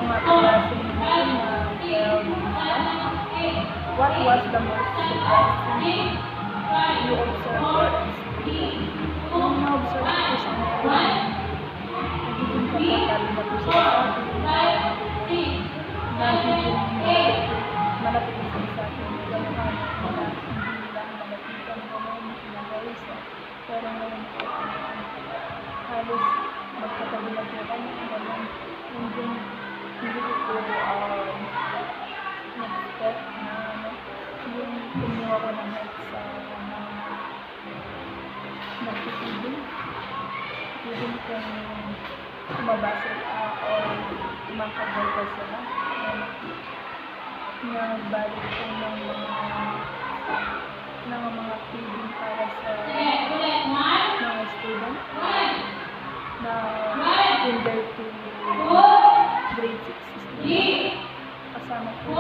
mga kaklase na what was the most surprising you observed or experienced? Kung na-observe ko sa mga nagiging komportable na po sila sa akin, nagiging malapit na sila sa akin, gano'n mga hindi lang malapitan, gano'n, pinakaisa. Pero ngayon po, halos magkatabi na po kami, gano'n, hindi ko po nag-step na yung kumuha ko ng height sa nagtitibig. Even kung mabasa o makagal pa sila, nagbalik ko ng mga feeding para sa mga student na kinder to grade 6 student. Kasama ko